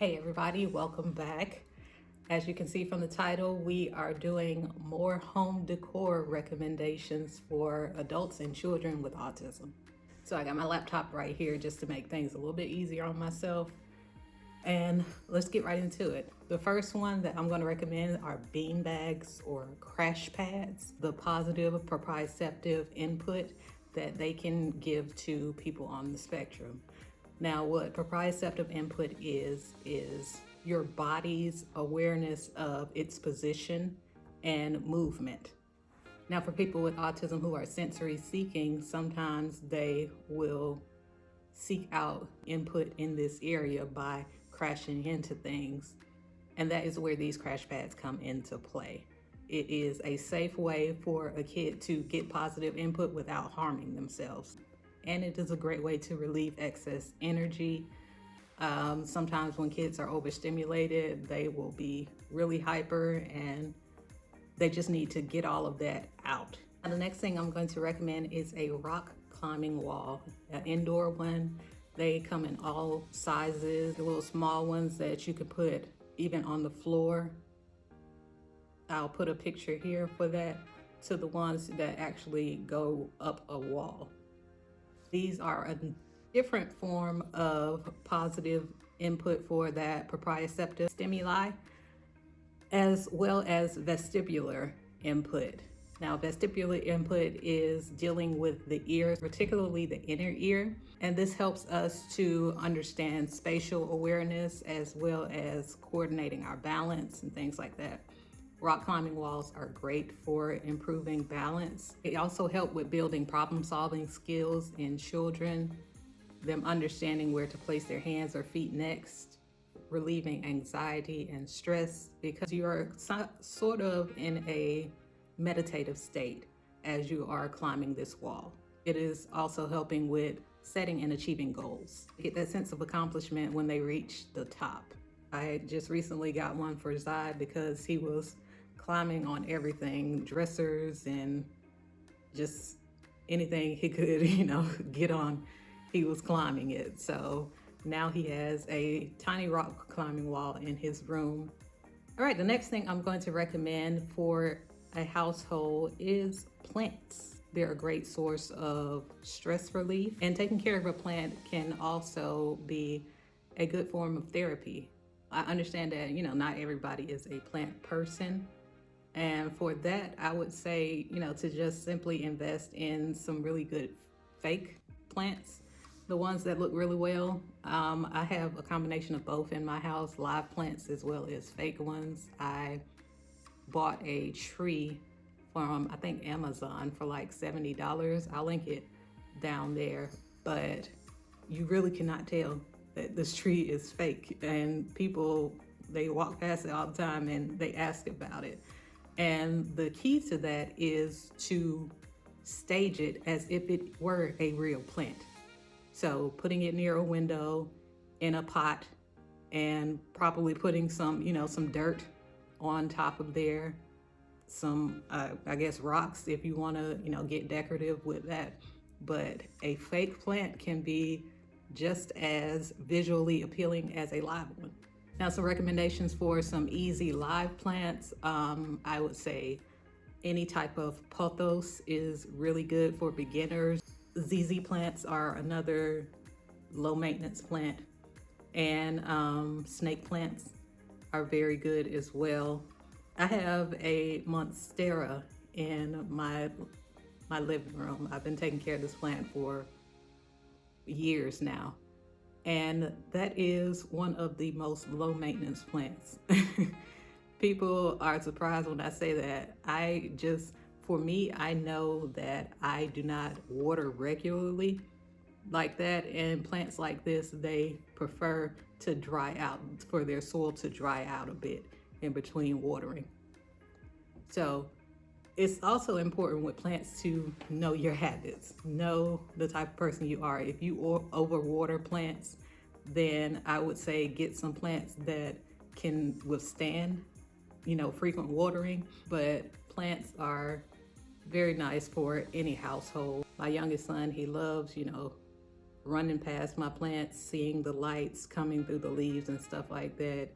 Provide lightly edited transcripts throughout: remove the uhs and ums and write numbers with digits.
Hey everybody, welcome back. As you can see from the title, we are doing more home decor recommendations for adults and children with autism. So I got my laptop right here just to make things a little bit easier on myself. And let's get right into it. The first one that I'm going to recommend are bean bags or crash pads, the positive proprioceptive input that they can give to people on the spectrum. Now, what proprioceptive input is your body's awareness of its position and movement. Now, for people with autism who are sensory seeking, sometimes they will seek out input in this area by crashing into things. And that is where these crash pads come into play. It is a safe way for a kid to get positive input without harming themselves. And it is a great way to relieve excess energy. Sometimes when kids are overstimulated, they will be really hyper and they just need to get all of that out. And the next thing I'm going to recommend is a rock climbing wall, an indoor one. They come in all sizes, the little small ones that you could put even on the floor. I'll put a picture here for that, to the ones that actually go up a wall. These are a different form of positive input for that proprioceptive stimuli, as well as vestibular input. Now, vestibular input is dealing with the ear, particularly the inner ear, and this helps us to understand spatial awareness as well as coordinating our balance and things like that. Rock climbing walls are great for improving balance. They also help with building problem-solving skills in children, them understanding where to place their hands or feet next, relieving anxiety and stress, because you are sort of in a meditative state as you are climbing this wall. It is also helping with setting and achieving goals. Get that sense of accomplishment when they reach the top. I just recently got one for Zai because he was climbing on everything, dressers and just anything he could, get on, he was climbing it. So now he has a tiny rock climbing wall in his room. All right, the next thing I'm going to recommend for a household is plants. They're a great source of stress relief, and taking care of a plant can also be a good form of therapy. I understand that, not everybody is a plant person. And for that, I would say, to just simply invest in some really good fake plants, the ones that look really well. I have a combination of both in my house, live plants as well as fake ones. I bought a tree from, I think, Amazon for like $70. I'll link it down there, but you really cannot tell that this tree is fake. And people, they walk past it all the time and they ask about it. And the key to that is to stage it as if it were a real plant. So putting it near a window in a pot and probably putting some, some dirt on top of there, some, rocks if you want to, get decorative with that. But a fake plant can be just as visually appealing as a live one. Now, some recommendations for some easy live plants. I would say any type of pothos is really good for beginners. ZZ plants are another low maintenance plant, and snake plants are very good as well. I have a monstera in my living room. I've been taking care of this plant for years now. And that is one of the most low maintenance plants. People are surprised when I say that. For me, I know that I do not water regularly like that. And plants like this, they prefer to dry out, for their soil to dry out a bit in between watering. So it's also important with plants to know your habits, know the type of person you are. If you overwater plants, then I would say get some plants that can withstand, frequent watering. But plants are very nice for any household. My youngest son, he loves, running past my plants, seeing the lights coming through the leaves and stuff like that.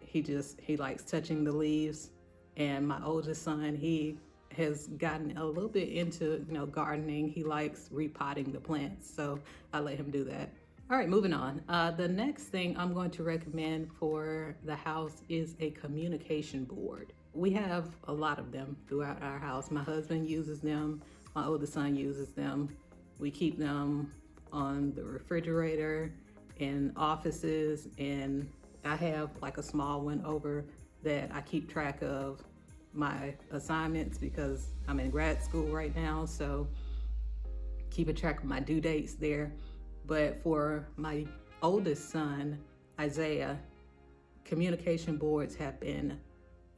He likes touching the leaves. And my oldest son, he has gotten a little bit into, gardening. He likes repotting the plants, so I let him do that. All right, moving on. The next thing I'm going to recommend for the house is a communication board. We have a lot of them throughout our house. My husband uses them. My oldest son uses them. We keep them on the refrigerator, in offices, and I have like a small one over that I keep track of my assignments because I'm in grad school right now, so keeping track of my due dates there. But for my oldest son, Isaiah, communication boards have been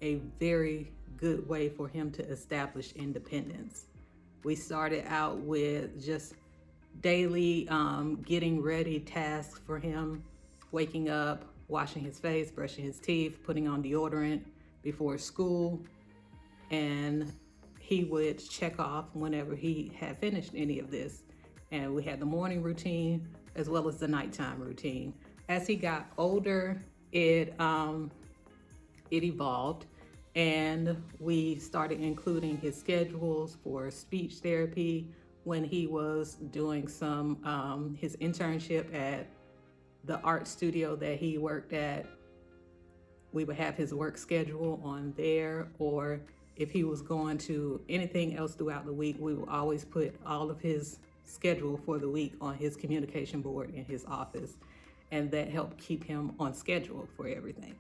a very good way for him to establish independence. We started out with just daily getting ready tasks for him, waking up, washing his face, brushing his teeth, putting on deodorant before school, and he would check off whenever he had finished any of this. And we had the morning routine as well as the nighttime routine. As he got older, it evolved, and we started including his schedules for speech therapy when he was doing some his internship at the art studio that he worked at. We would have his work schedule on there, or if he was going to anything else throughout the week, we would always put all of his schedule for the week on his communication board in his office, and that helped keep him on schedule for everything.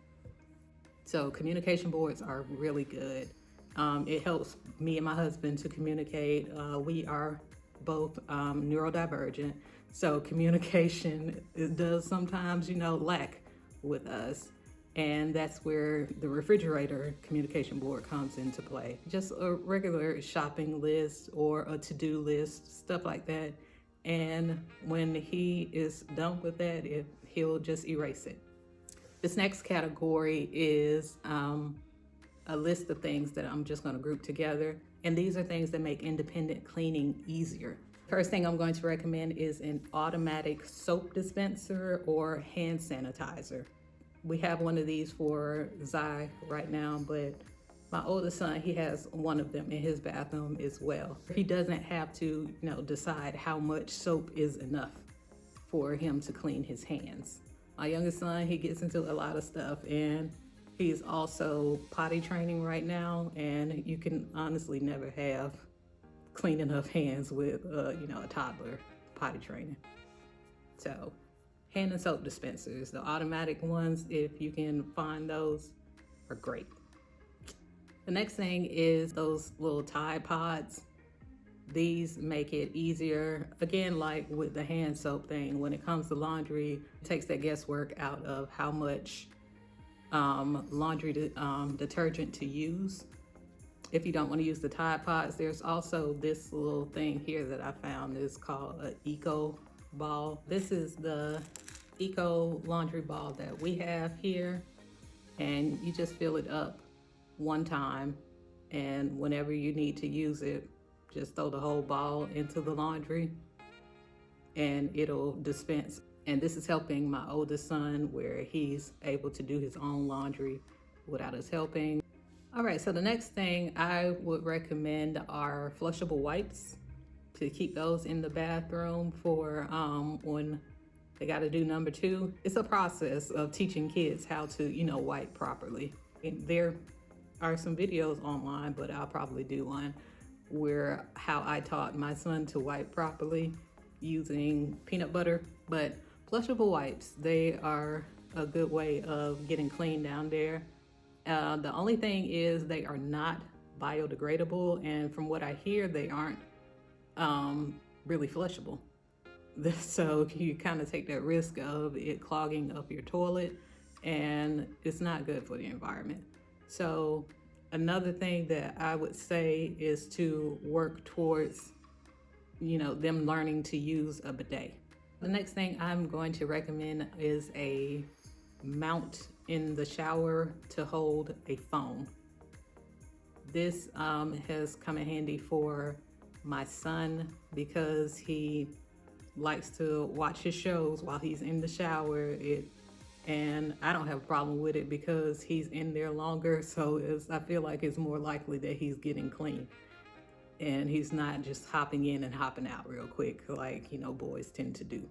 So communication boards are really good. It helps me and my husband to communicate. We are both neurodivergent, so communication does sometimes, lack with us. And that's where the refrigerator communication board comes into play. Just a regular shopping list or a to-do list, stuff like that. And when he is done with that, he'll just erase it. This next category is a list of things that I'm just going to group together. And these are things that make independent cleaning easier. First thing I'm going to recommend is an automatic soap dispenser or hand sanitizer. We have one of these for Zai right now, but my oldest son, he has one of them in his bathroom as well. He doesn't have to, decide how much soap is enough for him to clean his hands. My youngest son, he gets into a lot of stuff, and he's also potty training right now, and you can honestly never have clean enough hands with, a toddler potty training. So hand and soap dispensers, the automatic ones, if you can find those, are great. The next thing is those little Tide Pods. These make it easier. Again, like with the hand soap thing, when it comes to laundry, it takes that guesswork out of how much laundry detergent to use. If you don't want to use the Tide Pods, there's also this little thing here that I found is called an Eco Ball. This is the Eco laundry ball that we have here, and you just fill it up one time, and whenever you need to use it, just throw the whole ball into the laundry and it'll dispense. And this is helping my oldest son where he's able to do his own laundry without us helping. All right, so the next thing I would recommend are flushable wipes, to keep those in the bathroom for when they got to do number 2. It's a process of teaching kids how to, wipe properly. And there are some videos online, but I'll probably do one where how I taught my son to wipe properly using peanut butter. But flushable wipes, they are a good way of getting clean down there. The only thing is they are not biodegradable, and from what I hear, they aren't really flushable. So you kind of take that risk of it clogging up your toilet, and it's not good for the environment. So another thing that I would say is to work towards, them learning to use a bidet. The next thing I'm going to recommend is a mount in the shower to hold a phone. This has come in handy for my son because he likes to watch his shows while he's in the shower. And I don't have a problem with it because he's in there longer, so I feel like it's more likely that he's getting clean. And he's not just hopping in and hopping out real quick like, you know, boys tend to do.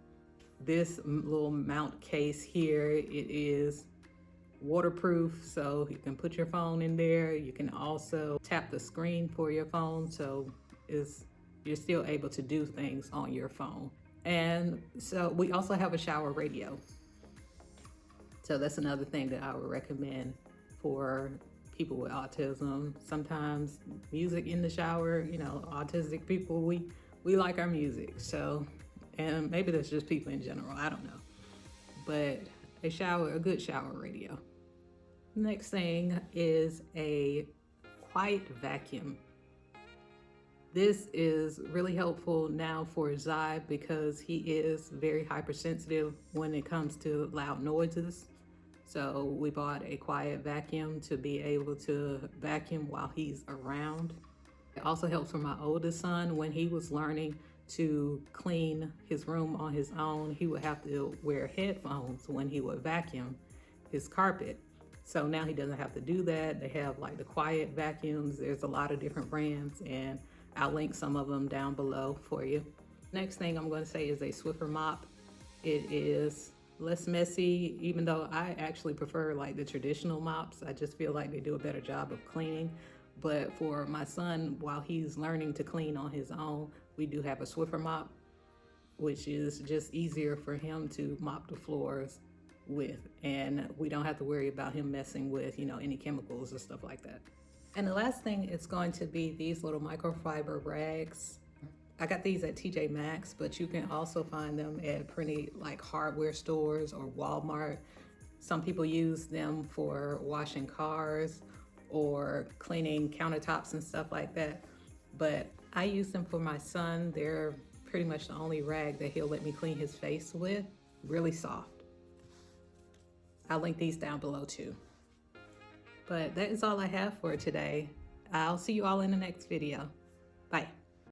This little mount case here, it is waterproof, so you can put your phone in there. You can also tap the screen for your phone, so you're still able to do things on your phone. And so we also have a shower radio. So that's another thing that I would recommend for people with autism. Sometimes music in the shower, you know, autistic people, we like our music. So, and maybe that's just people in general, I don't know. But a good shower radio. Next thing is a quiet vacuum. This is really helpful now for Zai because he is very hypersensitive when it comes to loud noises. So we bought a quiet vacuum to be able to vacuum while he's around. It also helps for my oldest son. When he was learning to clean his room on his own, he would have to wear headphones when he would vacuum his carpet. So now he doesn't have to do that. They have like the quiet vacuums. There's a lot of different brands, and I'll link some of them down below for you. Next thing I'm going to say is a Swiffer mop. It is less messy, even though I actually prefer like the traditional mops. I just feel like they do a better job of cleaning. But for my son, while he's learning to clean on his own, we do have a Swiffer mop, which is just easier for him to mop the floors with, and we don't have to worry about him messing with, you know, any chemicals or stuff like that. And the last thing is going to be these little microfiber rags. I got these at TJ Maxx, but you can also find them at pretty like hardware stores or Walmart. Some people use them for washing cars or cleaning countertops and stuff like that. But I use them for my son. They're pretty much the only rag that he'll let me clean his face with. Really soft. I'll link these down below too. But that is all I have for today. I'll see you all in the next video. Bye.